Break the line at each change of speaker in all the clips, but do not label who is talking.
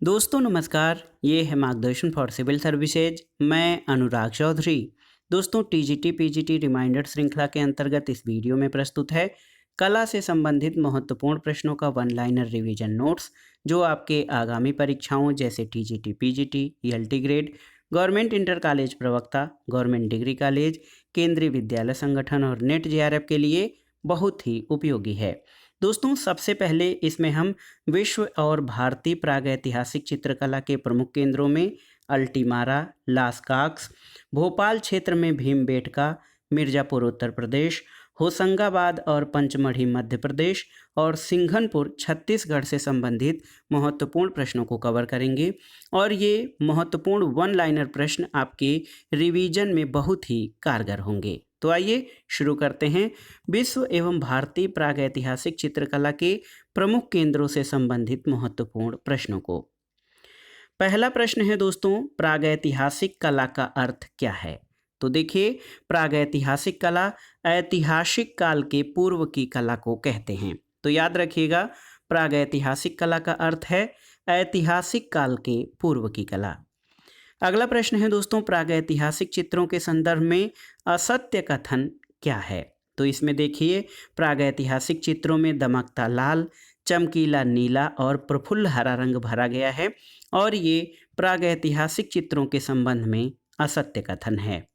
दोस्तों नमस्कार। ये है मार्गदर्शन फॉर सिविल सर्विसेज। मैं अनुराग चौधरी। दोस्तों टीजीटी पीजीटी रिमाइंडर श्रृंखला के अंतर्गत इस वीडियो में प्रस्तुत है कला से संबंधित महत्वपूर्ण प्रश्नों का वन लाइनर रिवीजन नोट्स, जो आपके आगामी परीक्षाओं जैसे TGT PGT, ELT grade, government inter college प्रवक्ता, government degree college, Kendriya Vidyalaya संगठन और नेट जेआरएफ के लिए बहुत ही उपयोगी है। दोस्तों सबसे पहले इसमें हम विश्व और भारतीय प्रागैतिहासिक चित्रकला के प्रमुख केंद्रों में अल्टीमारा, लास्काक्स, भोपाल क्षेत्र में भीमबेटका, मिर्ज़ापुर उत्तर प्रदेश, होशंगाबाद और पंचमढ़ी मध्य प्रदेश और सिंघनपुर छत्तीसगढ़ से संबंधित महत्वपूर्ण प्रश्नों को कवर करेंगे। और ये महत्वपूर्ण वन लाइनर प्रश्न आपके रिवीजन में बहुत ही कारगर होंगे। तो आइए शुरू करते हैं विश्व एवं भारतीय प्रागैतिहासिक चित्रकला के प्रमुख केंद्रों से संबंधित महत्वपूर्ण प्रश्नों को। पहला प्रश्न है दोस्तों, प्रागैतिहासिक कला का अर्थ क्या है? तो देखिए, प्रागैतिहासिक कला ऐतिहासिक काल के पूर्व की कला को कहते हैं। तो याद रखिएगा, प्रागैतिहासिक कला का अर्थ है ऐतिहासिक काल के पूर्व की कला। अगला प्रश्न है दोस्तों, प्रागैतिहासिक चित्रों के संदर्भ में असत्य कथन क्या है? तो इसमें देखिए, प्रागैतिहासिक चित्रों में दमकता लाल, चमकीला नीला और प्रफुल्ल हरा रंग भरा गया है और ये प्रागैतिहासिक चित्रों के संबंध में असत्य कथन है।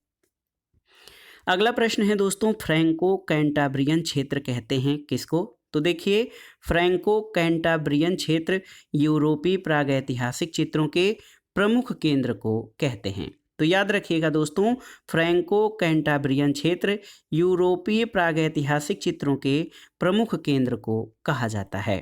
अगला प्रश्न है दोस्तों, फ्रैंको कैंटाब्रियन क्षेत्र कहते हैं किसको? तो देखिए, फ्रैंको कैंटाब्रियन क्षेत्र यूरोपीय प्रागैतिहासिक चित्रों के प्रमुख केंद्र को कहते हैं। तो याद रखिएगा दोस्तों, फ्रैंको कैंटाब्रियन क्षेत्र यूरोपीय प्रागैतिहासिक चित्रों के प्रमुख केंद्र को कहा जाता है।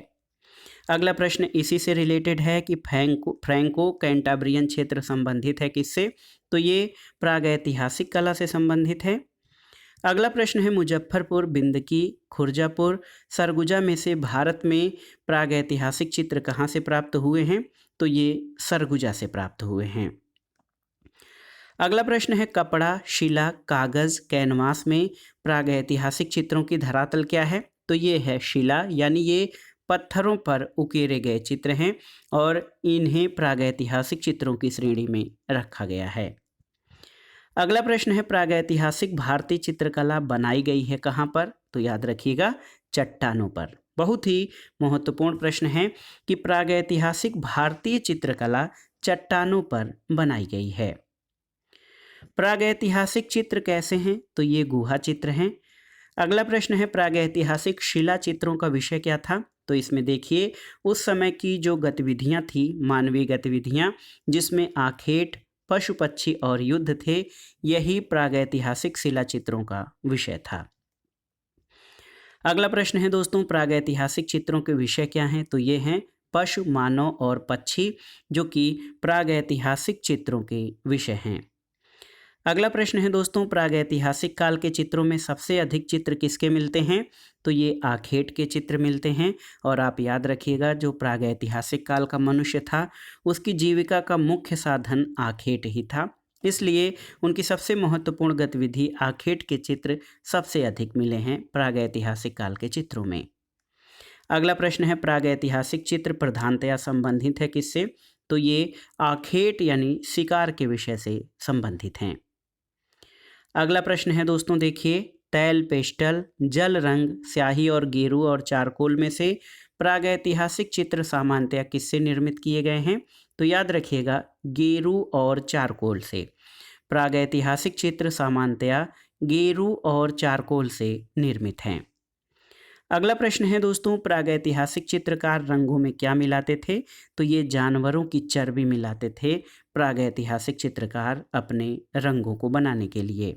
अगला प्रश्न इसी से रिलेटेड है कि फ्रैंको कैंटाब्रियन क्षेत्र संबंधित है किससे? तो ये प्रागैतिहासिक कला से संबंधित है। अगला प्रश्न है, मुजफ्फरपुर, बिंदकी, खुर्जापुर, सरगुजा में से भारत में प्रागैतिहासिक चित्र कहाँ से प्राप्त हुए हैं? तो ये सरगुजा से प्राप्त हुए हैं। अगला प्रश्न है, कपड़ा, शिला, कागज, कैनवास में प्रागैतिहासिक चित्रों की धरातल क्या है? तो ये है शिला, यानी ये पत्थरों पर उकेरे गए चित्र हैं और इन्हें प्रागैतिहासिक चित्रों की श्रेणी में रखा गया है। अगला प्रश्न है, प्रागैतिहासिक भारतीय चित्रकला बनाई गई है कहाँ पर? तो याद रखिएगा, चट्टानों पर। बहुत ही महत्वपूर्ण प्रश्न है कि प्रागैतिहासिक भारतीय चित्रकला चट्टानों पर बनाई गई है। प्रागैतिहासिक चित्र कैसे हैं? तो ये गुहा चित्र हैं। अगला प्रश्न है, प्रागैतिहासिक शिला चित्रों का विषय क्या था? तो इसमें देखिए, उस समय की जो गतिविधियां थी, मानवीय गतिविधियां, जिसमें आखेट, पशु पक्षी और युद्ध थे, यही प्रागैतिहासिक शिला चित्रों का विषय था। अगला प्रश्न है दोस्तों, प्रागैतिहासिक चित्रों के विषय क्या हैं? तो ये हैं पशु, मानव और पक्षी, जो कि प्रागैतिहासिक चित्रों के विषय हैं। अगला प्रश्न है दोस्तों, प्रागैतिहासिक काल के चित्रों में सबसे अधिक चित्र किसके मिलते हैं? तो ये आखेट के चित्र मिलते हैं। और आप याद रखिएगा, जो प्रागैतिहासिक काल का मनुष्य था, उसकी जीविका का मुख्य साधन आखेट ही था, इसलिए उनकी सबसे महत्वपूर्ण गतिविधि आखेट के चित्र सबसे अधिक मिले हैं प्रागैतिहासिक काल के चित्रों में। अगला प्रश्न है, प्रागैतिहासिक चित्र प्रधानतया संबंधित है किससे? तो ये आखेट यानी शिकार के विषय से संबंधित हैं। अगला प्रश्न है दोस्तों, देखिए, तैल, पेस्टल, जल रंग, स्याही और गेरू और चारकोल में से प्रागैतिहासिक चित्र सामान्यतया किससे निर्मित किए गए हैं? तो याद रखिएगा, गेरू और चारकोल से। प्रागैतिहासिक चित्र सामान्यतया गेरू और चारकोल से निर्मित हैं। अगला प्रश्न है दोस्तों, प्रागैतिहासिक चित्रकार रंगों में क्या मिलाते थे? तो ये जानवरों की चर्बी मिलाते थे प्रागैतिहासिक चित्रकार अपने रंगों को बनाने के लिए।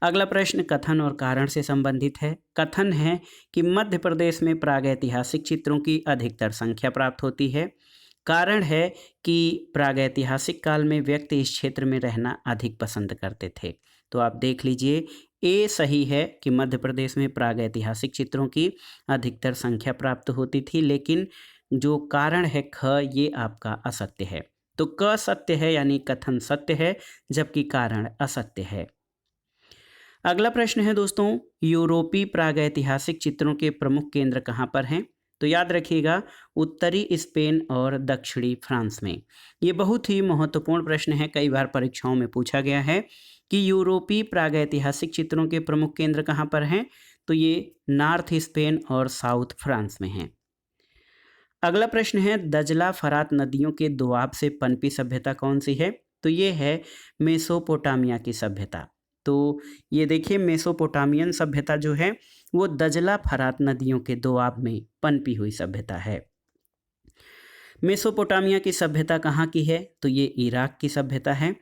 अगला प्रश्न कथन और कारण से संबंधित है। कथन है कि मध्य प्रदेश में प्रागैतिहासिक चित्रों की अधिकतर संख्या प्राप्त होती है। कारण है कि प्रागैतिहासिक काल में व्यक्ति इस क्षेत्र में रहना अधिक पसंद करते थे। तो आप देख लीजिए, ए सही है कि मध्य प्रदेश में प्रागैतिहासिक चित्रों की अधिकतर संख्या प्राप्त होती थी, लेकिन जो कारण है ख, ये आपका असत्य है। तो क सत्य है, यानी कथन सत्य है, जबकि कारण असत्य है। अगला प्रश्न है दोस्तों, यूरोपीय प्रागैतिहासिक चित्रों के प्रमुख केंद्र कहाँ पर हैं? तो याद रखिएगा उत्तरी स्पेन और दक्षिणी फ्रांस में। ये बहुत ही महत्वपूर्ण प्रश्न है, कई बार परीक्षाओं में पूछा गया है कि यूरोपीय प्रागैतिहासिक चित्रों के प्रमुख केंद्र कहाँ पर हैं, तो ये नॉर्थ स्पेन और साउथ फ्रांस में हैं। अगला प्रश्न है दजला फरात नदियों के दोआब से पनपी सभ्यता कौन सी है, तो ये है मेसोपोटामिया की सभ्यता। तो ये देखिए मेसोपोटामियन सभ्यता जो है वो दजला फरात नदियों के दोआब में पनपी हुई सभ्यता है। मेसोपोटामिया की सभ्यता कहाँ की है, तो ये इराक की सभ्यता है।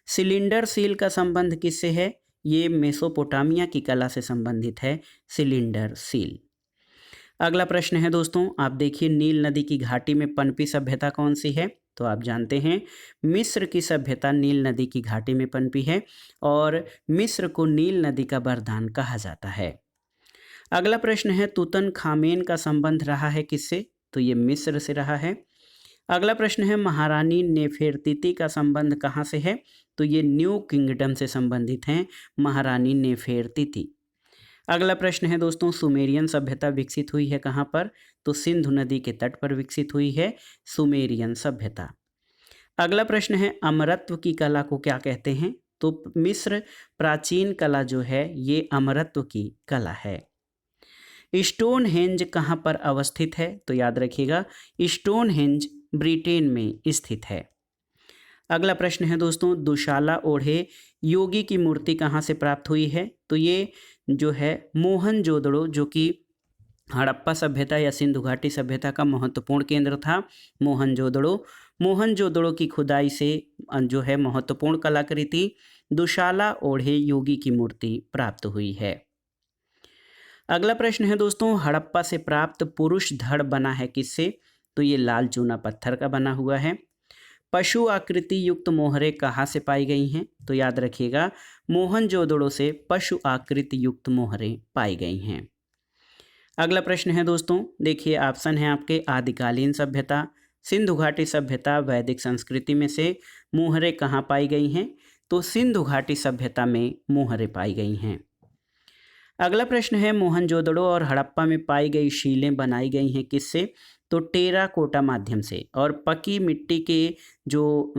सिलिंडर सील का संबंध किससे है, ये मेसोपोटामिया की कला से संबंधित है, सिलिंडर सील। अगला प्रश्न है दोस्तों, आप देखिए नील नदी की घाटी में पनपी सभ्यता कौन सी है, तो आप जानते हैं मिस्र की सभ्यता नील नदी की घाटी में पनपी है और मिस्र को नील नदी का वरदान कहा जाता है। अगला प्रश्न है तुतनखामेन का संबंध रहा है किससे, तो ये मिस्र से रहा है। अगला प्रश्न है महारानी नेफेरतिती का संबंध कहाँ से है, तो ये न्यू किंगडम से संबंधित हैं महारानी नेफेरतिती। अगला प्रश्न है दोस्तों सुमेरियन सभ्यता विकसित हुई है कहाँ पर, तो सिंधु नदी के तट पर विकसित हुई है सुमेरियन सभ्यता। अगला प्रश्न है अमरत्व की कला को क्या कहते हैं, तो मिस्र प्राचीन कला जो है ये अमरत्व की कला है। स्टोनहेंज कहाँ पर अवस्थित है, तो याद रखिएगा स्टोनहेंज ब्रिटेन में स्थित है। अगला प्रश्न है दोस्तों दुशाला ओढ़े योगी की मूर्ति कहाँ से प्राप्त हुई है, तो ये जो है मोहनजोदड़ो जो कि हड़प्पा सभ्यता या सिंधु घाटी सभ्यता का महत्वपूर्ण केंद्र था, मोहनजोदड़ो की खुदाई से जो है महत्वपूर्ण कलाकृति दुशाला ओढ़े योगी की मूर्ति प्राप्त हुई है। अगला प्रश्न है दोस्तों हड़प्पा से प्राप्त पुरुष धड़ बना है किससे, तो ये लाल चूना पत्थर का बना हुआ है। पशु आकृति युक्त मोहरें कहाँ से पाई गई हैं, तो याद रखिएगा मोहनजोदड़ो से पशु आकृति युक्त मोहरें पाई गई हैं। अगला प्रश्न है दोस्तों देखिए ऑप्शन है आपके आदिकालीन सभ्यता, सिंधु घाटी सभ्यता, वैदिक संस्कृति में से मोहरें कहाँ पाई गई हैं, तो सिंधु घाटी सभ्यता में मोहरें पाई गई हैं। अगला प्रश्न है मोहनजोदड़ो और हड़प्पा में पाई गई शीलें बनाई गई हैं किससे, तो टेराकोटा माध्यम से, और पकी मिट्टी के जो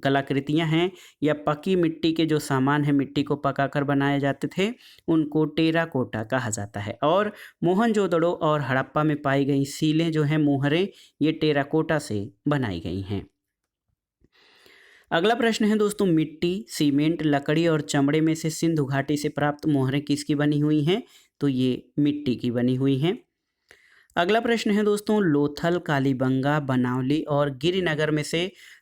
कलाकृतियां हैं या पकी मिट्टी के जो सामान है मिट्टी को पकाकर बनाए जाते थे उनको टेराकोटा कहा जाता है। और मोहनजोदड़ो और हड़प्पा में पाई गई सीलें जो हैं मोहरें ये टेराकोटा से बनाई गई हैं। अगला प्रश्न है दोस्तों मिट्टी, सीमेंट, लकड़ी और चमड़े में से सिंधु घाटी से प्राप्त मोहरें किसकी बनी हुई हैं, तो ये मिट्टी की बनी हुई हैं। अगला प्रश्न है दोस्तों लोथल, कालीबंगा, बनावली और गिरिनगर में से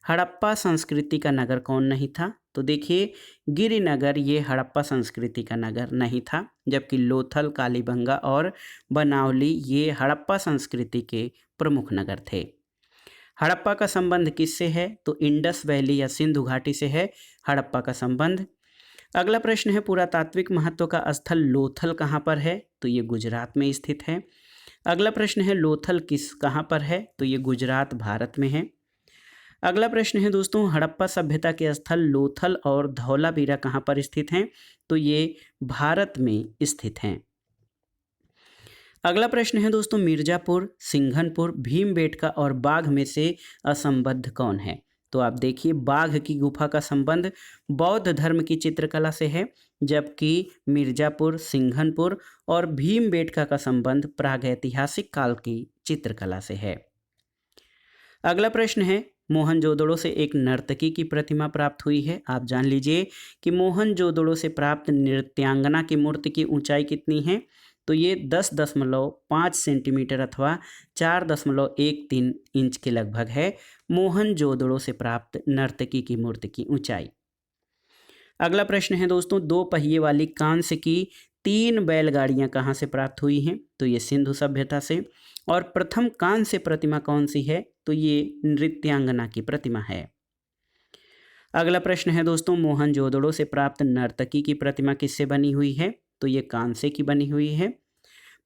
हड़प्पा संस्कृति का नगर कौन नहीं था, तो देखिए गिरिनगर ये हड़प्पा संस्कृति का नगर नहीं था, जबकि लोथल, कालीबंगा और बनावली ये हड़प्पा संस्कृति के प्रमुख नगर थे। हड़प्पा का संबंध किससे है, तो इंडस वैली या सिंधु घाटी से है हड़प्पा का संबंध। अगला प्रश्न है पुरातात्विक महत्व का स्थल लोथल कहाँ पर है, तो ये गुजरात में स्थित है। अगला प्रश्न है लोथल कहाँ पर है, तो ये गुजरात भारत में है। अगला प्रश्न है दोस्तों हड़प्पा सभ्यता के स्थल लोथल और धौलावीरा कहाँ पर स्थित हैं, तो ये भारत में स्थित हैं। अगला प्रश्न है दोस्तों मिर्जापुर, सिंघनपुर, भीमबेटका और बाघ में से असंबद्ध कौन है, तो आप देखिए बाघ की गुफा का संबंध बौद्ध धर्म की चित्रकला से है, जबकि मिर्जापुर, सिंघनपुर और भीमबेटका का संबंध प्रागैतिहासिक काल की चित्रकला से है। अगला प्रश्न है मोहनजोदड़ो से एक नर्तकी की प्रतिमा प्राप्त हुई है। आप जान लीजिए कि मोहनजोदड़ो से प्राप्त नृत्यांगना की मूर्ति की ऊंचाई कितनी है, तो ये 10.5 सेंटीमीटर अथवा 4.13 इंच के लगभग है मोहनजोदड़ो से प्राप्त नर्तकी की मूर्ति की ऊंचाई। अगला प्रश्न है दोस्तों 2 पहिए वाली कांस्य की 3 बैलगाड़ियां कहाँ से प्राप्त हुई हैं, तो ये सिंधु सभ्यता से। और प्रथम कांस्य प्रतिमा कौन सी है, तो ये नृत्यांगना की प्रतिमा है। अगला प्रश्न है दोस्तों मोहनजोदड़ो से प्राप्त नर्तकी की प्रतिमा किससे बनी हुई है, तो ये कांसे की बनी हुई है।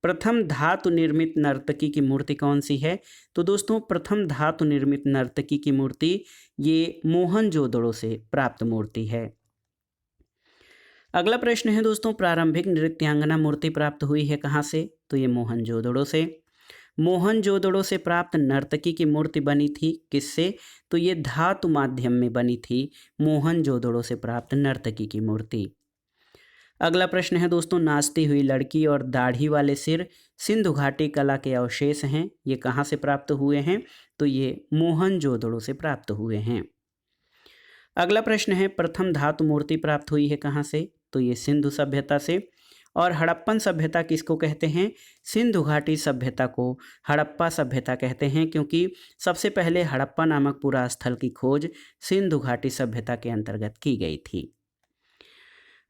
प्रथम धातु निर्मित नर्तकी की मूर्ति कौन सी है, तो दोस्तों प्रथम धातु निर्मित नर्तकी की मूर्ति ये मोहनजोदड़ो से प्राप्त मूर्ति है। अगला प्रश्न है दोस्तों प्रारंभिक नृत्यांगना मूर्ति प्राप्त हुई है कहाँ से, तो ये मोहनजोदड़ो से। मोहनजोदड़ो से प्राप्त नर्तकी की मूर्ति बनी थी किससे? तो ये धातु माध्यम में बनी थी मोहनजोदड़ो से प्राप्त नर्तकी की मूर्ति। अगला प्रश्न है दोस्तों, नाचती हुई लड़की और दाढ़ी वाले सिर सिंधु घाटी कला के अवशेष हैं, ये कहाँ से प्राप्त हुए हैं? तो ये मोहनजोदड़ो से प्राप्त हुए हैं। अगला प्रश्न है, प्रथम धातु मूर्ति प्राप्त हुई है कहाँ से? तो ये सिंधु सभ्यता से। और हड़प्पन सभ्यता किसको कहते हैं? सिंधु घाटी सभ्यता को हड़प्पा सभ्यता कहते हैं, क्योंकि सबसे पहले हड़प्पा नामक पूरा स्थल की खोज सिंधु घाटी सभ्यता के अंतर्गत की गई थी।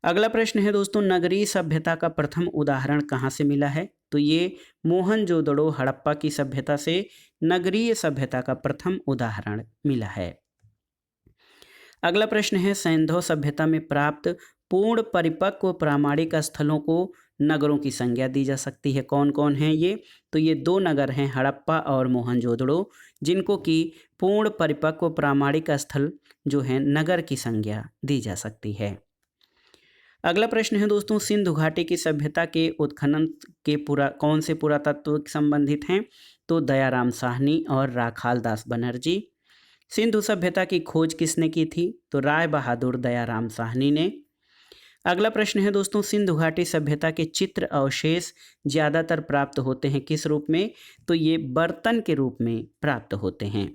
अगला प्रश्न है दोस्तों, नगरीय सभ्यता का प्रथम उदाहरण कहाँ से मिला है? तो ये मोहनजोदड़ो हड़प्पा की सभ्यता से नगरीय सभ्यता का प्रथम उदाहरण मिला है। अगला प्रश्न है, सैंधव सभ्यता में प्राप्त पूर्ण परिपक्व प्रामाणिक स्थलों को नगरों की संज्ञा दी जा सकती है, कौन कौन हैं ये? तो ये दो नगर हैं, हड़प्पा और मोहनजोदड़ो, जिनको कि पूर्ण परिपक्व प्रामाणिक स्थल जो है नगर की संज्ञा दी जा सकती है। अगला प्रश्न है दोस्तों, सिंधु घाटी की सभ्यता के उत्खनन के कौन से पुरातत्व संबंधित हैं? तो दयाराम साहनी और राखाल दास बनर्जी। सिंधु सभ्यता की खोज किसने की थी? तो राय बहादुर दयाराम साहनी ने। अगला प्रश्न है दोस्तों, सिंधु घाटी सभ्यता के चित्र अवशेष ज़्यादातर प्राप्त होते हैं किस रूप में? तो ये बर्तन के रूप में प्राप्त होते हैं।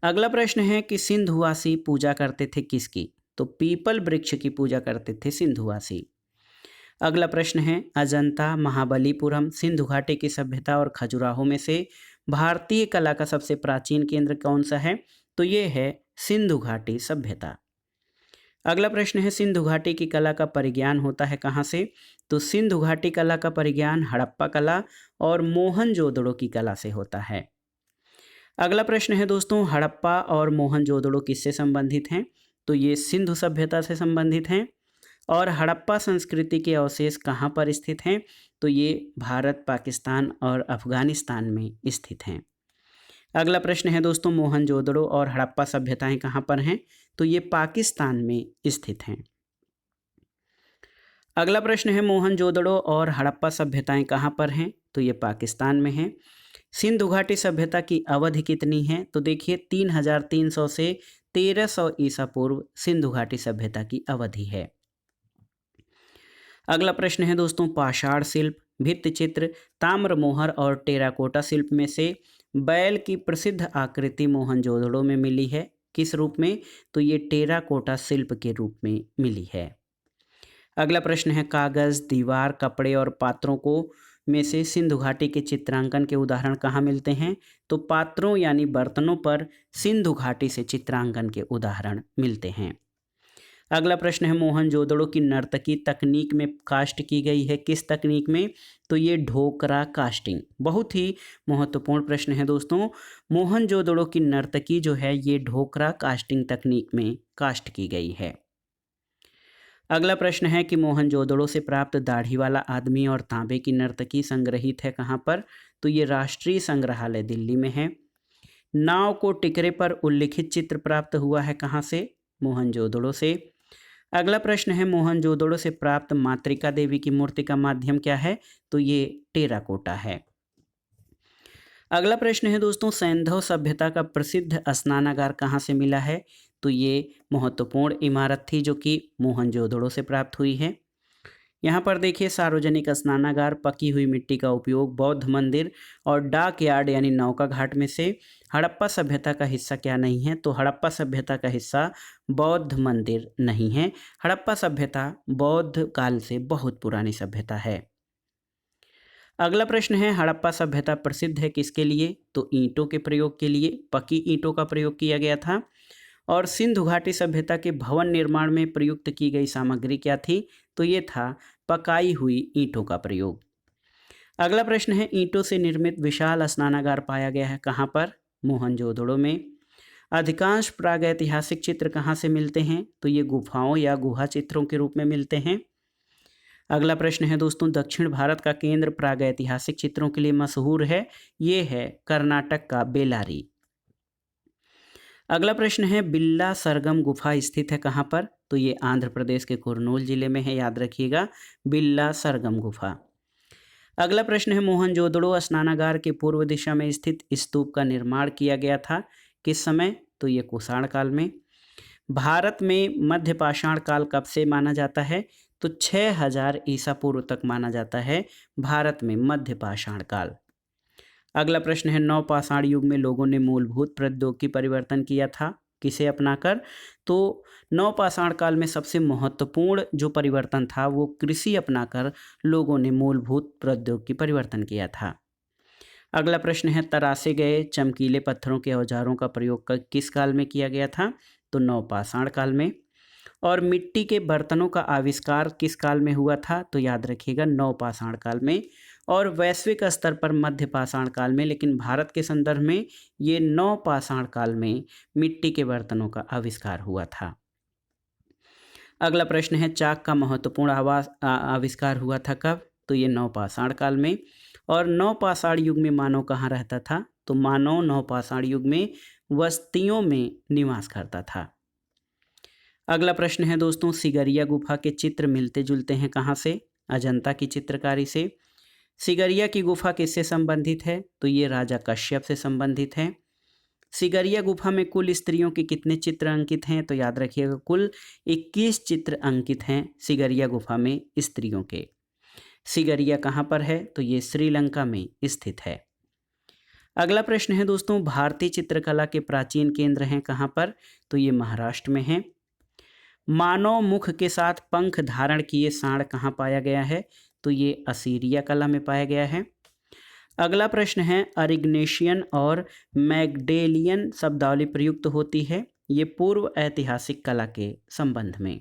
अगला प्रश्न है कि सिंधुवासी पूजा करते थे किसकी? तो पीपल वृक्ष की पूजा करते थे सिंधुवासी। अगला प्रश्न है, अजंता महाबलीपुरम सिंधु घाटी की सभ्यता और खजुराहो में से भारतीय कला का सबसे प्राचीन केंद्र कौन सा है? तो ये है सिंधु घाटी सभ्यता। अगला प्रश्न है, सिंधु घाटी की कला का परिज्ञान होता है कहाँ से? तो सिंधु घाटी कला का परिज्ञान हड़प्पा कला और मोहनजोदड़ो की कला से होता है। अगला प्रश्न है दोस्तों, हड़प्पा और मोहनजोदड़ो किससे संबंधित हैं? तो ये सिंधु सभ्यता से संबंधित हैं। और हड़प्पा संस्कृति के अवशेष कहाँ पर स्थित हैं? तो ये भारत, पाकिस्तान और अफगानिस्तान में स्थित हैं। अगला प्रश्न है दोस्तों, मोहनजोदड़ो और हड़प्पा सभ्यताएं कहाँ पर हैं? तो ये पाकिस्तान में स्थित हैं। अगला प्रश्न है, मोहनजोदड़ो और हड़प्पा सभ्यताएं कहाँ पर हैं? तो ये पाकिस्तान में हैं। सिंधु घाटी सभ्यता की अवधि कितनी है? तो देखिए 3300 से 1300 ईसा पूर्व सिंधु घाटी सभ्यता की अवधि है। अगला प्रश्न है दोस्तों, पाषाण शिल्प, भित्ति चित्र, ताम्र मोहर और टेराकोटा शिल्प में से बैल की प्रसिद्ध आकृति मोहनजोदड़ो में मिली है किस रूप में? तो ये टेराकोटा शिल्प के रूप में मिली है। अगला प्रश्न है, कागज, दीवार, कपड़े और पात्रों को में से सिंधु घाटी के चित्रांकन के उदाहरण कहाँ मिलते हैं? तो पात्रों यानी बर्तनों पर सिंधु घाटी से चित्रांकन के उदाहरण मिलते हैं। अगला प्रश्न है, मोहनजोदड़ो की नर्तकी तकनीक में कास्ट की गई है किस तकनीक में? तो ये ढोकरा कास्टिंग। बहुत ही महत्वपूर्ण प्रश्न है दोस्तों, मोहनजोदड़ो की नर्तकी जो है ये ढोकरा कास्टिंग तकनीक में कास्ट की गई है। अगला प्रश्न है कि मोहनजोदड़ो से प्राप्त दाढ़ी वाला आदमी और तांबे की नर्तकी संग्रहित है कहाँ पर? तो ये राष्ट्रीय संग्रहालय दिल्ली में है। नाव को टिकरे पर उल्लिखित चित्र प्राप्त हुआ है कहाँ से? मोहनजोदड़ो से। अगला प्रश्न है, मोहनजोदड़ो से प्राप्त मातृका देवी की मूर्ति का माध्यम क्या है? तो ये टेराकोटा है। अगला प्रश्न है दोस्तों, सैंधव सभ्यता का प्रसिद्ध स्नानागार कहाँ से मिला है? तो ये महत्वपूर्ण इमारत थी जो कि मोहनजोदड़ो से प्राप्त हुई है। यहाँ पर देखिए, सार्वजनिक स्नानागार, पकी हुई मिट्टी का उपयोग, बौद्ध मंदिर और डाक यार्ड यानी नौका घाट में से हड़प्पा सभ्यता का हिस्सा क्या नहीं है? तो हड़प्पा सभ्यता का हिस्सा बौद्ध मंदिर नहीं है। हड़प्पा सभ्यता बौद्ध काल से बहुत पुरानी सभ्यता है। अगला प्रश्न है, हड़प्पा सभ्यता प्रसिद्ध है किसके लिए? तो ईंटों के प्रयोग के लिए, पकी ईंटों का प्रयोग किया गया था। और सिंधु घाटी सभ्यता के भवन निर्माण में प्रयुक्त की गई सामग्री क्या थी? तो ये था पकाई हुई ईंटों का प्रयोग। अगला प्रश्न है, ईंटों से निर्मित विशाल स्नानागार पाया गया है कहाँ पर? मोहनजोदड़ो में। अधिकांश प्रागैतिहासिक चित्र कहाँ से मिलते हैं? तो ये गुफाओं या गुहा चित्रों के रूप में मिलते हैं। अगला प्रश्न है दोस्तों, दक्षिण भारत का केंद्र प्रागैतिहासिक चित्रों के लिए मशहूर है, ये है कर्नाटक का बेलारी। अगला प्रश्न है, बिल्ला सरगम गुफा स्थित है कहाँ पर? तो ये आंध्र प्रदेश के कुरनूल जिले में है, याद रखिएगा, बिल्ला सरगम गुफा। अगला प्रश्न है मोहनजोदड़ो स्नानागार के पूर्व दिशा में स्थित स्तूप का निर्माण किया गया था किस समय? तो ये कुषाण काल में। भारत में मध्य पाषाण काल कब से माना जाता है? तो 6000 ईसा पूर्व तक माना जाता है भारत में मध्य पाषाण काल। अगला प्रश्न है नवपाषाण युग में लोगों ने मूलभूत प्रौद्योगिकी परिवर्तन किया था किसे अपनाकर? तो नवपाषाण काल में सबसे महत्वपूर्ण जो परिवर्तन था वो कृषि अपनाकर लोगों ने मूलभूत प्रौद्योगिकी परिवर्तन किया था। अगला प्रश्न है तरासे गए चमकीले पत्थरों के औजारों का प्रयोग किस काल में किया गया था? तो नवपाषाण काल में। और मिट्टी के बर्तनों का आविष्कार किस काल में हुआ था? तो याद रखिएगा नवपाषाण काल में। और वैश्विक स्तर पर मध्य पाषाण काल में, लेकिन भारत के संदर्भ में ये नवपाषाण काल में मिट्टी के बर्तनों का आविष्कार हुआ था। अगला प्रश्न है चाक का महत्वपूर्ण आविष्कार हुआ था कब? तो ये नवपाषाण काल में। और नवपाषाण युग में मानव कहाँ रहता था? तो मानव नवपाषाण युग में बस्तियों में निवास करता था। अगला प्रश्न है दोस्तों सिगरिया गुफा के चित्र मिलते जुलते हैं कहाँ से? अजंता की चित्रकारी से। सिगरिया की गुफा किससे संबंधित है? तो ये राजा कश्यप से संबंधित है। सिगरिया गुफा में कुल स्त्रियों के कितने चित्र अंकित हैं? तो याद रखिएगा कुल 21 चित्र अंकित हैं सिगरिया गुफा में स्त्रियों के। सिगरिया कहाँ पर है? तो ये श्रीलंका में स्थित है। अगला प्रश्न है दोस्तों भारतीय चित्रकला के प्राचीन केंद्र हैं कहाँ पर? तो ये महाराष्ट्र में है। मानव मुख के साथ पंख धारण किए सांड कहाँ पाया गया है? तो ये असीरिया कला में पाया गया है। अगला प्रश्न है अरिग्नेशियन और मैग्डेलियन शब्दावली प्रयुक्त होती है ये पूर्व ऐतिहासिक कला के संबंध में।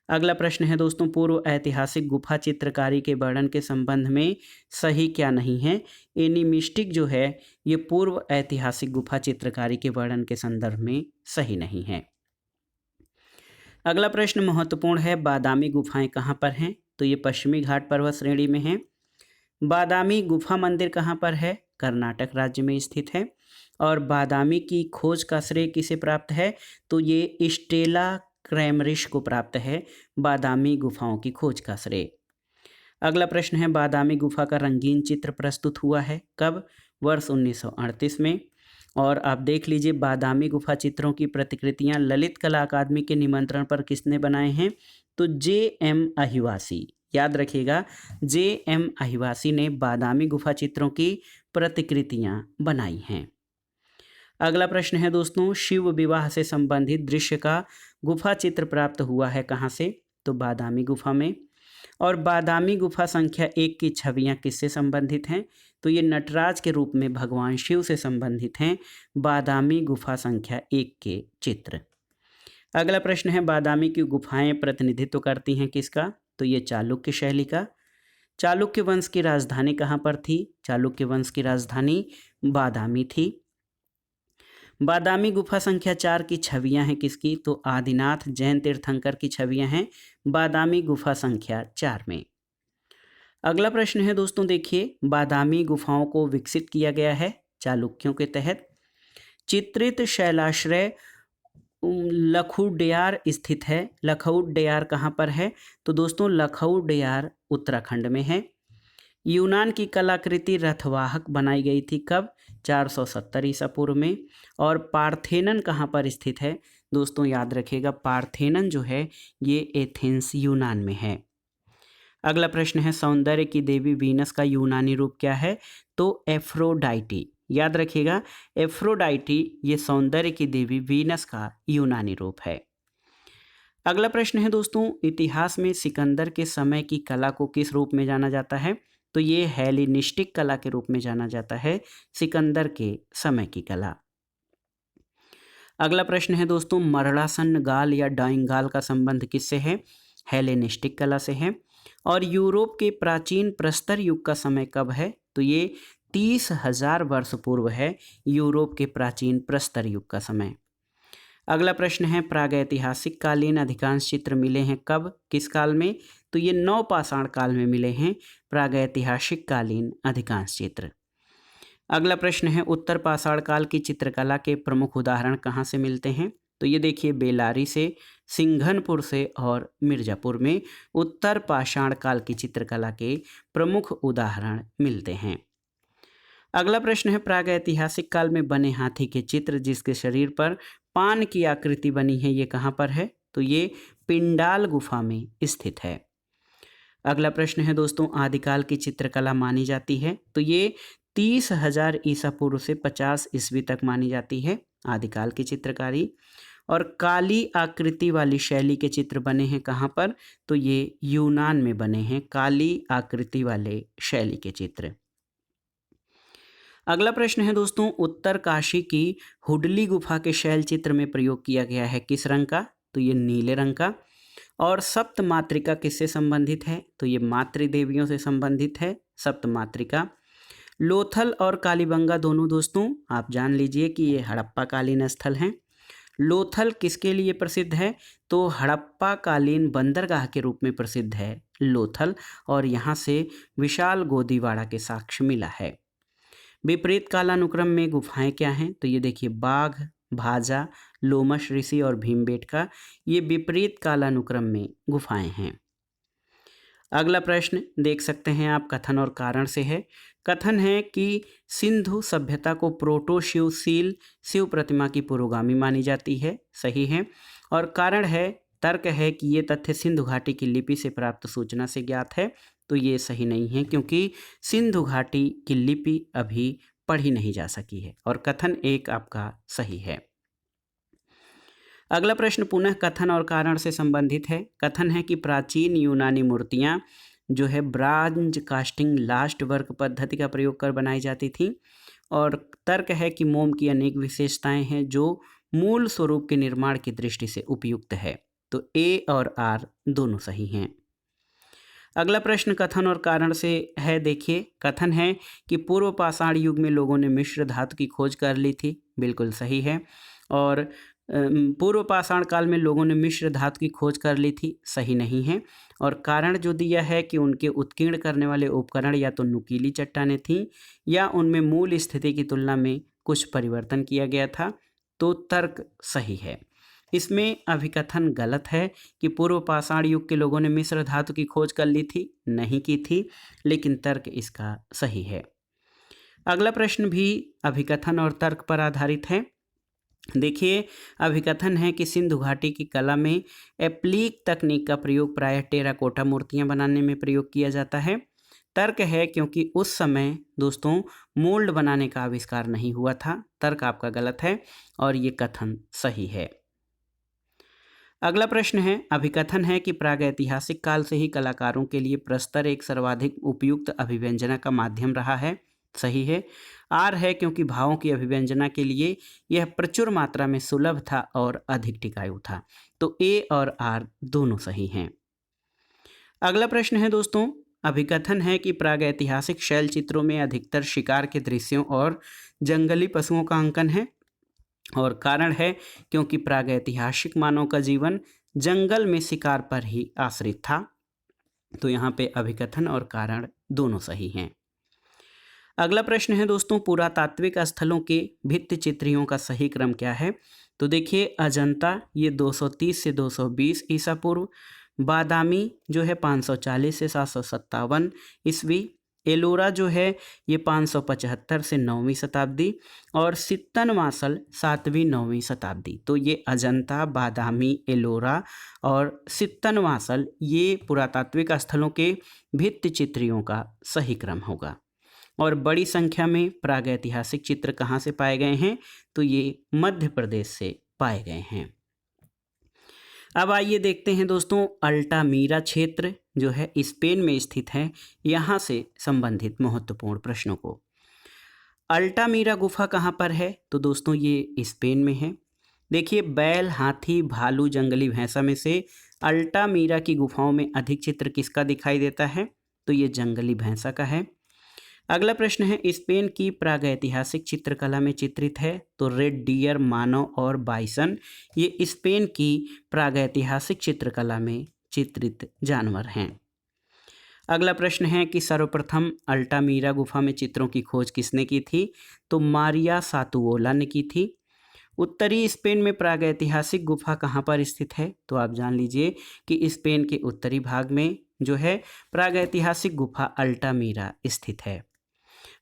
अगला प्रश्न है दोस्तों पूर्व ऐतिहासिक गुफा चित्रकारी के वर्णन के संबंध में सही क्या नहीं है? एनिमिस्टिक जो है ये पूर्व ऐतिहासिक गुफा चित्रकारी के वर्णन के संदर्भ में सही नहीं है। अगला प्रश्न महत्वपूर्ण है बादामी गुफाएं कहाँ पर हैं? तो ये पश्चिमी घाट पर्वत श्रेणी में हैं। बादामी गुफा मंदिर कहाँ पर है? कर्नाटक राज्य में स्थित है। और बादामी की खोज का श्रेय किसे प्राप्त है? तो ये स्टेला क्रैमरिश को प्राप्त है बादामी गुफाओं की खोज का श्रेय। अगला प्रश्न है बादामी गुफा का रंगीन चित्र प्रस्तुत हुआ है कब? वर्ष 1938 में। और आप देख लीजिए बादामी गुफा चित्रों की प्रतिकृतियां ललित कला अकादमी के निमंत्रण पर किसने बनाए हैं? तो जे.एम. अहिवासी। याद रखिएगा जे.एम. अहिवासी ने बादामी गुफा चित्रों की प्रतिकृतियां बनाई हैं। अगला प्रश्न है दोस्तों शिव विवाह से संबंधित दृश्य का गुफा चित्र प्राप्त हुआ है कहाँ से? तो बादामी गुफा में। और बादामी गुफा संख्या 1 की छवियां किससे संबंधित हैं? तो ये नटराज के रूप में भगवान शिव से संबंधित हैं बादामी गुफा संख्या 1 के चित्र। अगला प्रश्न है बादामी की गुफाएं प्रतिनिधित्व करती हैं किसका? तो ये चालुक्य शैली का। चालुक्य वंश की राजधानी कहाँ पर थी? चालुक्य वंश की राजधानी बादामी थी। बादामी गुफा संख्या 4 की छवियां हैं किसकी? तो आदिनाथ जैन तीर्थंकर की छवियां हैं बादामी गुफा संख्या 4 में। अगला प्रश्न है दोस्तों देखिए बादामी गुफाओं को विकसित किया गया है चालुक्यों के तहत। चित्रित शैलाश्रय लखुडियार स्थित है। लखुडियार कहाँ पर है? तो दोस्तों लखुडियार उत्तराखंड में है। यूनान की कलाकृति रथवाहक बनाई गई थी कब? 470 ईसा पूर्व में। और पार्थेनन कहाँ पर स्थित है? दोस्तों याद रखिएगा पार्थेनन जो है ये एथेंस यूनान में है। अगला प्रश्न है सौंदर्य की देवी वीनस का यूनानी रूप क्या है? तो एफ्रोडाइटी। याद रखिएगा एफ्रोडाइटी ये सौंदर्य की देवी वीनस का यूनानी रूप है। अगला प्रश्न है दोस्तों इतिहास में सिकंदर के समय की कला को किस रूप में जाना जाता है? तो ये हेलेनिस्टिक कला के रूप में जाना जाता है सिकंदर के समय की कला। अगला प्रश्न है दोस्तों मरड़ासन गाल या डाइंग गाल का संबंध किससे है? हेलेनिस्टिक कला से है। और यूरोप के प्राचीन प्रस्तर युग का समय कब है? तो ये 30,000 वर्ष पूर्व है यूरोप के प्राचीन प्रस्तर युग का समय। अगला प्रश्न है प्रागैतिहासिक कालीन अधिकांश चित्र मिले हैं कब किस काल में? तो ये नवपाषाण काल में मिले हैं प्रागैतिहासिक कालीन अधिकांश चित्र। अगला प्रश्न है उत्तर पाषाण काल की चित्रकला के प्रमुख उदाहरण कहाँ से मिलते हैं? तो ये देखिए बेलारी से, सिंघनपुर से और मिर्ज़ापुर में उत्तर पाषाण काल की चित्रकला के प्रमुख उदाहरण मिलते हैं। अगला प्रश्न है, प्रागैतिहासिक काल में बने हाथी के चित्र जिसके शरीर पर पान की आकृति बनी है, ये कहाँ पर है? तो ये पिंडाल गुफा में स्थित है। अगला प्रश्न है दोस्तों, आदिकाल की चित्रकला मानी जाती है, तो ये 30,000 ईसा पूर्व से 50 ईस्वी तक मानी जाती है आदिकाल की चित्रकारी। और काली आकृति वाली शैली के चित्र बने हैं कहाँ पर? तो ये यूनान में बने हैं काली आकृति वाले शैली के चित्र। अगला प्रश्न है दोस्तों, उत्तर काशी की हुडली गुफा के शैल चित्र में प्रयोग किया गया है किस रंग का? तो ये नीले रंग का। और सप्त मातृका किससे संबंधित है? तो ये मातृदेवियों से संबंधित है सप्त मातृका। लोथल और कालीबंगा दोनों दोस्तों आप जान लीजिए कि ये हड़प्पा कालीन स्थल हैं। लोथल किसके लिए प्रसिद्ध है? तो हड़प्पा कालीन बंदरगाह के रूप में प्रसिद्ध है लोथल, और यहाँ से विशाल गोदीवाड़ा के साक्ष्य मिला है। विपरीत कालानुक्रम में गुफाएं क्या हैं? तो ये देखिए बाघ, भाजा, लोमश ऋषि और भीमबेटका, ये विपरीत कालानुक्रम में गुफाएं हैं। अगला प्रश्न देख सकते हैं आप, कथन और कारण से है। कथन है कि सिंधु सभ्यता को प्रोटो शिवशील शिव प्रतिमा की पुरोगामी मानी जाती है, सही है। और कारण है, तर्क है कि ये तथ्य सिंधु घाटी की लिपि से प्राप्त सूचना से ज्ञात है, तो ये सही नहीं है क्योंकि सिंधु घाटी की लिपि अभी पढ़ी नहीं जा सकी है, और कथन एक आपका सही है। अगला प्रश्न पुनः कथन और कारण से संबंधित है। कथन है कि प्राचीन यूनानी मूर्तियां जो है ब्रांज कास्टिंग लास्ट वर्क पद्धति का प्रयोग कर बनाई जाती थी, और तर्क है कि मोम की अनेक विशेषताएं हैं जो मूल स्वरूप के निर्माण की दृष्टि से उपयुक्त है, तो ए और आर दोनों सही हैं। अगला प्रश्न कथन और कारण से है। देखिए, कथन है कि पूर्व पाषाण युग में लोगों ने मिश्र धातु की खोज कर ली थी, बिल्कुल सही है। और पूर्व पाषाण काल में लोगों ने मिश्र धातु की खोज कर ली थी, सही नहीं है। और कारण जो दिया है कि उनके उत्कीर्ण करने वाले उपकरण या तो नुकीली चट्टानें थीं या उनमें मूल स्थिति की तुलना में कुछ परिवर्तन किया गया था, तो तर्क सही है। इसमें अभिकथन गलत है कि पूर्व पाषाण युग के लोगों ने मिश्र धातु की खोज कर ली थी, नहीं की थी, लेकिन तर्क इसका सही है। अगला प्रश्न भी अभिकथन और तर्क पर आधारित है। देखिए, अभिकथन है कि सिंधु घाटी की कला में एप्लीक तकनीक का प्रयोग प्रायः टेराकोटा मूर्तियां बनाने में प्रयोग किया जाता है। तर्क है क्योंकि उस समय दोस्तों मोल्ड बनाने का आविष्कार नहीं हुआ था, तर्क आपका गलत है और ये कथन सही है। अगला प्रश्न है, अभिकथन है कि प्रागैतिहासिक काल से ही कलाकारों के लिए प्रस्तर एक सर्वाधिक उपयुक्त अभिव्यंजना का माध्यम रहा है, सही है। आर है क्योंकि भावों की अभिव्यंजना के लिए यह प्रचुर मात्रा में सुलभ था और अधिक टिकाऊ था, तो ए और आर दोनों सही हैं। अगला प्रश्न है दोस्तों, अभिकथन है कि प्रागैतिहासिक शैल चित्रों में अधिकतर शिकार के दृश्यों और जंगली पशुओं का अंकन है, और कारण है क्योंकि प्रागैतिहासिक मानव का जीवन जंगल में शिकार पर ही आश्रित था, तो यहाँ पे अभिकथन और कारण दोनों सही हैं। अगला प्रश्न है दोस्तों, पुरातात्विक स्थलों के भित्ति चित्रियों का सही क्रम क्या है? तो देखिए, अजंता ये 230 से 220 ईसा पूर्व, बादामी जो है 540 से 757 ईस्वी, एलोरा जो है ये 575 से 9वीं शताब्दी, और सित्तनवासल 7वीं 9वीं शताब्दी। तो ये अजंता, बादामी, एलोरा और सित्तनवासल ये पुरातात्विक स्थलों के भित्ति चित्रियों का सही क्रम होगा। और बड़ी संख्या में प्रागैतिहासिक चित्र कहाँ से पाए गए हैं? तो ये मध्य प्रदेश से पाए गए हैं। अब आइए देखते हैं दोस्तों, अल्टामीरा क्षेत्र जो है स्पेन में स्थित है, यहाँ से संबंधित महत्वपूर्ण प्रश्नों को। अल्टामीरा गुफा कहाँ पर है? तो दोस्तों ये स्पेन में है। देखिए, बैल, हाथी, भालू, जंगली भैंसा में से अल्टामीरा की गुफाओं में अधिक चित्र किसका दिखाई देता है? तो ये जंगली भैंसा का है। अगला प्रश्न है, स्पेन की प्रागैतिहासिक चित्रकला में चित्रित है, तो रेड डियर, मानव और बाइसन ये स्पेन की प्रागैतिहासिक चित्रकला में चित्रित जानवर हैं। अगला प्रश्न है कि सर्वप्रथम अल्टामीरा गुफा में चित्रों की खोज किसने की थी? तो मारिया सातुओला ने की थी। उत्तरी स्पेन में प्रागैतिहासिक गुफा कहाँ पर स्थित है? तो आप जान लीजिए कि स्पेन के उत्तरी भाग में जो है प्रागैतिहासिक गुफा अल्टामीरा स्थित है।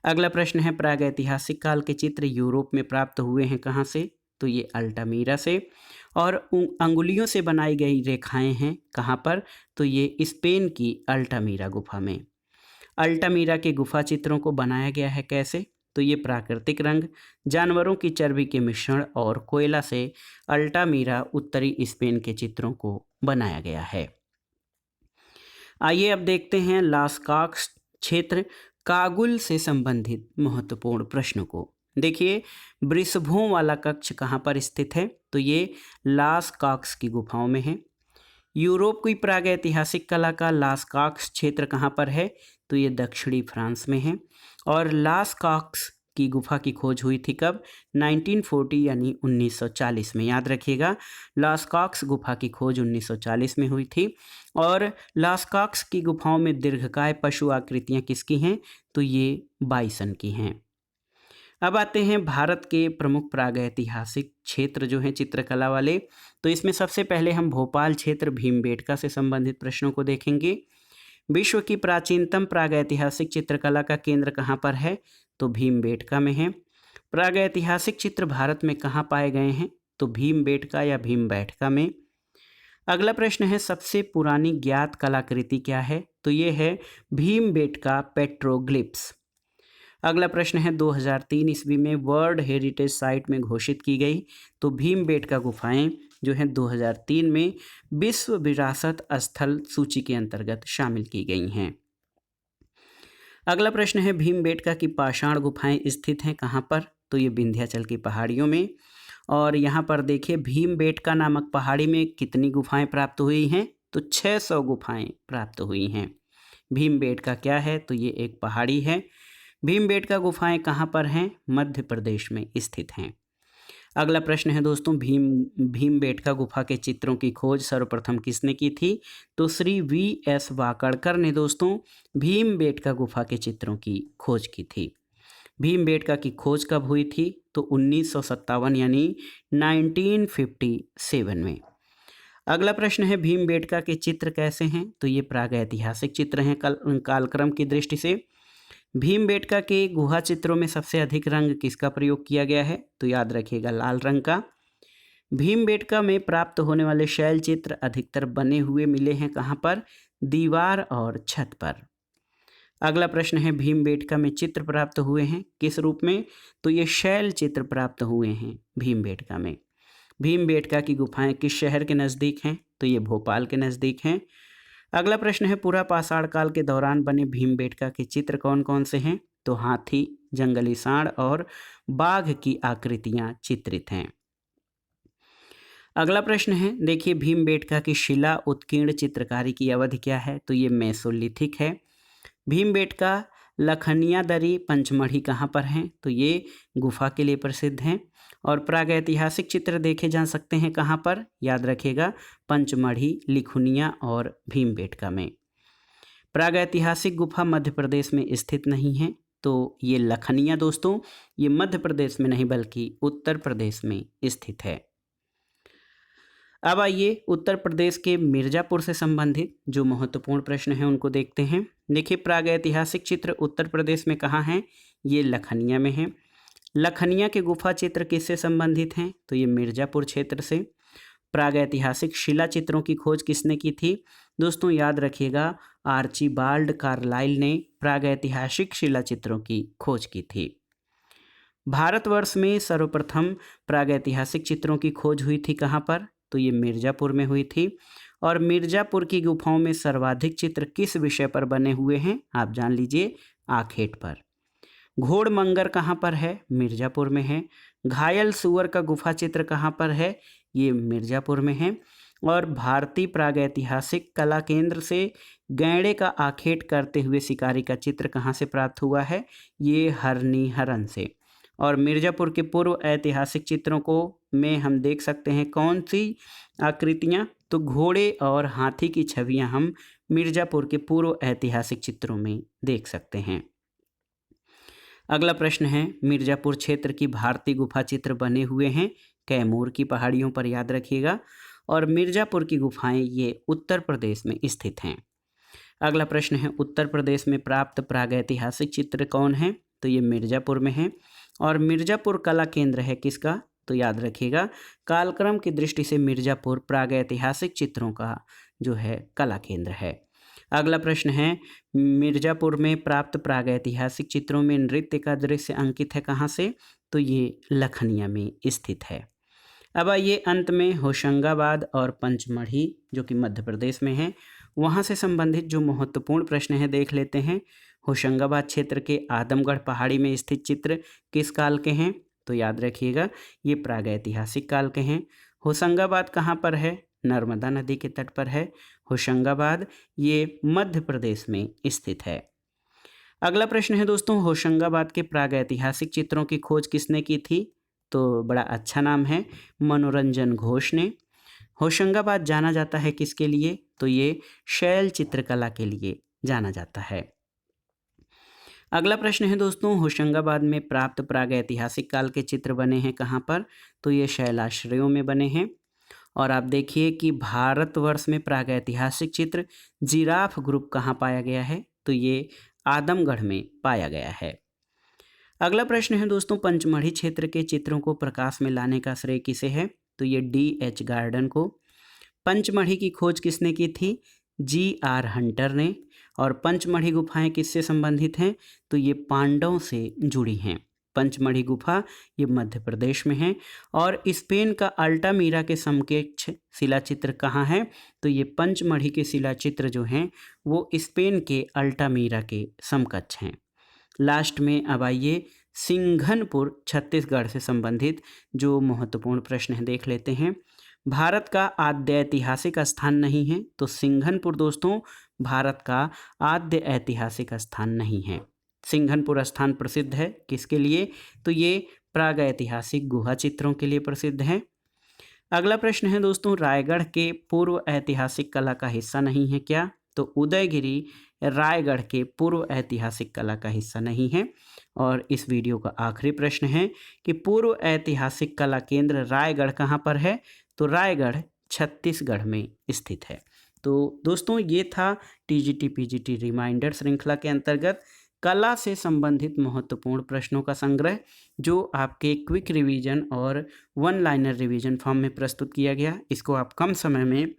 अगला प्रश्न है, प्रागैतिहासिक काल के चित्र यूरोप में प्राप्त हुए हैं कहाँ से? तो ये अल्टामीरा से। और अंगुलियों से बनाई गई रेखाएं हैं कहाँ पर? तो ये स्पेन की अल्टामीरा गुफा में। अल्टामीरा के गुफा चित्रों को बनाया गया है कैसे? तो ये प्राकृतिक रंग, जानवरों की चर्बी के मिश्रण और कोयला से अल्टामीरा उत्तरी स्पेन के चित्रों को बनाया गया है। आइए अब देखते हैं लास्काक्स क्षेत्र कागुल से संबंधित महत्वपूर्ण प्रश्नों को। देखिए, वृषभों वाला कक्ष कहाँ पर स्थित है? तो ये लास्काक्स की गुफाओं में है। यूरोप की प्रागैतिहासिक कला का लास्काक्स क्षेत्र कहाँ पर है? तो ये दक्षिणी फ्रांस में है। और लास्काक्स की गुफा की खोज हुई थी कब? 1940 यानी 1940 में। याद रखिएगा, लास्काक्स गुफा की खोज 1940 में हुई थी। और लास्काक्स की गुफाओं में दीर्घकाय पशु आकृतियाँ किसकी हैं? तो ये बाइसन की हैं। अब आते हैं भारत के प्रमुख प्रागैतिहासिक क्षेत्र जो हैं चित्रकला वाले। तो इसमें सबसे पहले हम भोपाल क्षेत्र भीमबेटका से संबंधित प्रश्नों को देखेंगे। विश्व की प्राचीनतम प्रागैतिहासिक चित्रकला का केंद्र कहाँ पर है? तो भीमबेटका में है। प्रागैतिहासिक चित्र भारत में कहाँ पाए गए हैं? तो भीमबेटका या भीमबेटका में। अगला प्रश्न है, सबसे पुरानी ज्ञात कलाकृति क्या है? तो ये है भीमबेटका पेट्रोग्लिप्स। अगला प्रश्न है, 2003 ईस्वी में वर्ल्ड हेरिटेज साइट में घोषित की गई तो भीमबेटका गुफाएं जो हैं 2003 में विश्व विरासत स्थल सूची के अंतर्गत शामिल की गई हैं। अगला प्रश्न है, भीमबेटका की पाषाण गुफाएं स्थित हैं कहाँ पर? तो ये विंध्याचल की पहाड़ियों में। और यहाँ पर देखिए, भीमबेटका नामक पहाड़ी में कितनी गुफाएं प्राप्त हुई हैं? तो 600 गुफाएं प्राप्त हुई हैं। भीमबेटका क्या है? तो ये एक पहाड़ी है। भीमबेटका गुफाएं कहाँ पर हैं? मध्य प्रदेश में स्थित हैं। अगला प्रश्न है दोस्तों, भीमबेटका गुफा के चित्रों की खोज सर्वप्रथम किसने की थी? तो श्री V.S. वाकड़कर ने दोस्तों भीमबेटका गुफा के चित्रों की खोज की थी। भीमबेटका की खोज कब हुई थी? तो 1957 यानी 1957 में। अगला प्रश्न है, भीमबेटका के चित्र कैसे हैं? तो ये प्रागैतिहासिक चित्र हैं कालक्रम की दृष्टि से। भीमबेटका के गुहा चित्रों में सबसे अधिक रंग किसका प्रयोग किया गया है? तो याद रखिएगा, लाल रंग का। भीमबेटका में प्राप्त होने वाले शैल चित्र अधिकतर बने हुए मिले हैं कहाँ पर? दीवार और छत पर। अगला प्रश्न है, भीमबेटका में चित्र प्राप्त हुए हैं किस रूप में? तो ये शैल चित्र प्राप्त हुए हैं भीमबेटका में। भीमबेटका की गुफाएं किस शहर के नज़दीक हैं? तो ये भोपाल के नज़दीक हैं। अगला प्रश्न है, पूरा पाषाण काल के दौरान बने भीमबेटका के चित्र कौन कौन से हैं? तो हाथी, जंगली सांड और बाघ की आकृतियां चित्रित हैं। अगला प्रश्न है, देखिए, भीमबेटका की शिला उत्कीर्ण चित्रकारी की अवधि क्या है? तो ये मेसोलिथिक है। भीमबेटका लखनिया दरी पंचमढ़ी कहाँ पर हैं? तो ये गुफा के लिए प्रसिद्ध हैं। और प्रागैतिहासिक चित्र देखे जा सकते हैं कहाँ पर? याद रखिएगा, पंचमढ़ी, लिखुनिया और भीमबेटका में। प्रागैतिहासिक गुफा मध्य प्रदेश में स्थित नहीं है। तो ये लखनिया दोस्तों, ये मध्य प्रदेश में नहीं बल्कि उत्तर प्रदेश में स्थित है। अब आइए उत्तर प्रदेश के मिर्ज़ापुर से संबंधित जो महत्वपूर्ण प्रश्न हैं उनको देखते हैं। देखिए, प्रागैतिहासिक चित्र उत्तर प्रदेश में कहाँ हैं? ये लखनिया में है। लखनिया के गुफा चित्र किससे संबंधित हैं? तो ये मिर्ज़ापुर क्षेत्र से। प्रागैतिहासिक शिला चित्रों की खोज किसने की थी? दोस्तों याद रखिएगा, आर्चिबाल्ड कार्लाइल ने प्रागैतिहासिक शिला चित्रों की खोज की थी। भारतवर्ष में सर्वप्रथम प्रागैतिहासिक चित्रों की खोज हुई थी कहाँ पर? तो ये मिर्ज़ापुर में हुई थी। और मिर्ज़ापुर की गुफाओं में सर्वाधिक चित्र किस विषय पर बने हुए हैं? आप जान लीजिए, आखेट पर। घोड़मंगर कहाँ पर है? मिर्ज़ापुर में है। घायल सुअर का गुफा चित्र कहाँ पर है? ये मिर्ज़ापुर में है। और भारतीय प्रागैतिहासिक कला केंद्र से गैंडे का आखेट करते हुए शिकारी का चित्र कहाँ से प्राप्त हुआ है? ये हरनिहरन से। और मिर्ज़ापुर के पूर्व ऐतिहासिक चित्रों को में हम देख सकते हैं कौन सी आकृतियाँ? तो घोड़े और हाथी की छवियाँ हम मिर्ज़ापुर के पूर्व ऐतिहासिक चित्रों में देख सकते हैं। अगला प्रश्न है, मिर्ज़ापुर क्षेत्र की भारतीय गुफा चित्र बने हुए हैं कैमूर की पहाड़ियों पर, याद रखिएगा। और मिर्ज़ापुर की गुफाएं ये उत्तर प्रदेश में स्थित हैं। अगला प्रश्न है, उत्तर प्रदेश में प्राप्त प्रागैतिहासिक चित्र कौन है? तो ये मिर्ज़ापुर में है। और मिर्ज़ापुर कला केंद्र है किसका? तो याद रखिएगा, कालक्रम की दृष्टि से मिर्ज़ापुर प्रागैतिहासिक चित्रों का जो है कला केंद्र है। अगला प्रश्न है, मिर्ज़ापुर में प्राप्त प्रागैतिहासिक चित्रों में नृत्य का दृश्य अंकित है कहाँ से? तो ये लखनिया में स्थित है। अब आइए अंत में होशंगाबाद और पंचमढ़ी जो कि मध्य प्रदेश में है, वहाँ से संबंधित जो महत्वपूर्ण प्रश्न है देख लेते हैं। होशंगाबाद क्षेत्र के आदमगढ़ पहाड़ी में स्थित चित्र किस काल के हैं? तो याद रखिएगा, ये प्रागैतिहासिक काल के हैं। होशंगाबाद कहाँ पर है? नर्मदा नदी के तट पर है होशंगाबाद, ये मध्य प्रदेश में स्थित है। अगला प्रश्न है दोस्तों, होशंगाबाद के प्रागैतिहासिक चित्रों की खोज किसने की थी? तो बड़ा अच्छा नाम है, मनोरंजन घोष ने। होशंगाबाद जाना जाता है किसके लिए? तो ये शैल चित्रकला के लिए जाना जाता है। अगला प्रश्न है दोस्तों, होशंगाबाद में प्राप्त प्रागैतिहासिक काल के चित्र बने हैं कहाँ पर? तो ये शैलाश्रयों में बने हैं। और आप देखिए कि भारतवर्ष में प्रागैतिहासिक चित्र जिराफ ग्रुप कहाँ पाया गया है? तो ये आदमगढ़ में पाया गया है। अगला प्रश्न है दोस्तों, पंचमढ़ी क्षेत्र के चित्रों को प्रकाश में लाने का श्रेय किसे है? तो ये D.H. गार्डन को। पंचमढ़ी की खोज किसने की थी? G.R. हंटर ने। और पंचमढ़ी गुफाएं किससे संबंधित हैं? तो ये पांडवों से जुड़ी हैं। पंचमढ़ी गुफा ये मध्य प्रदेश में है। और स्पेन का अल्टामीरा के समकक्ष शिलाचित्र कहाँ है? तो ये पंचमढ़ी के शिलाचित्र जो हैं वो स्पेन के अल्टामीरा के समकक्ष हैं। लास्ट में अब आइए सिंघनपुर छत्तीसगढ़ से संबंधित जो महत्वपूर्ण प्रश्न है देख लेते हैं। भारत का आद्य ऐतिहासिक स्थान नहीं है, तो सिंघनपुर दोस्तों भारत का आद्य ऐतिहासिक स्थान नहीं है। सिंघनपुर स्थान प्रसिद्ध है किसके लिए? तो ये प्रागैतिहासिक गुहा चित्रों के लिए प्रसिद्ध है। अगला प्रश्न है दोस्तों, रायगढ़ के पूर्व ऐतिहासिक कला का हिस्सा नहीं है क्या? तो उदयगिरी रायगढ़ के पूर्व ऐतिहासिक कला का हिस्सा नहीं है। और इस वीडियो का आखिरी प्रश्न है कि पूर्व ऐतिहासिक कला केंद्र रायगढ़ कहाँ पर है? तो रायगढ़ छत्तीसगढ़ में स्थित है। तो दोस्तों ये था TGT PGT रिमाइंडर श्रृंखला के अंतर्गत कला से संबंधित महत्वपूर्ण प्रश्नों का संग्रह, जो आपके क्विक रिवीजन और वन लाइनर रिवीजन फॉर्म में प्रस्तुत किया गया। इसको आप कम समय में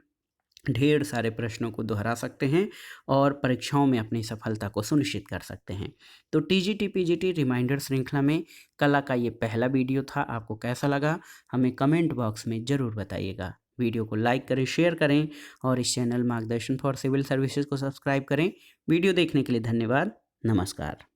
ढेर सारे प्रश्नों को दोहरा सकते हैं और परीक्षाओं में अपनी सफलता को सुनिश्चित कर सकते हैं। तो TGT PGT रिमाइंडर श्रृंखला में कला का ये पहला वीडियो था। आपको कैसा लगा हमें कमेंट बॉक्स में ज़रूर बताइएगा। वीडियो को लाइक करें, शेयर करें और इस चैनल मार्गदर्शन फॉर सिविल सर्विसेज को सब्सक्राइब करें। वीडियो देखने के लिए धन्यवाद। नमस्कार।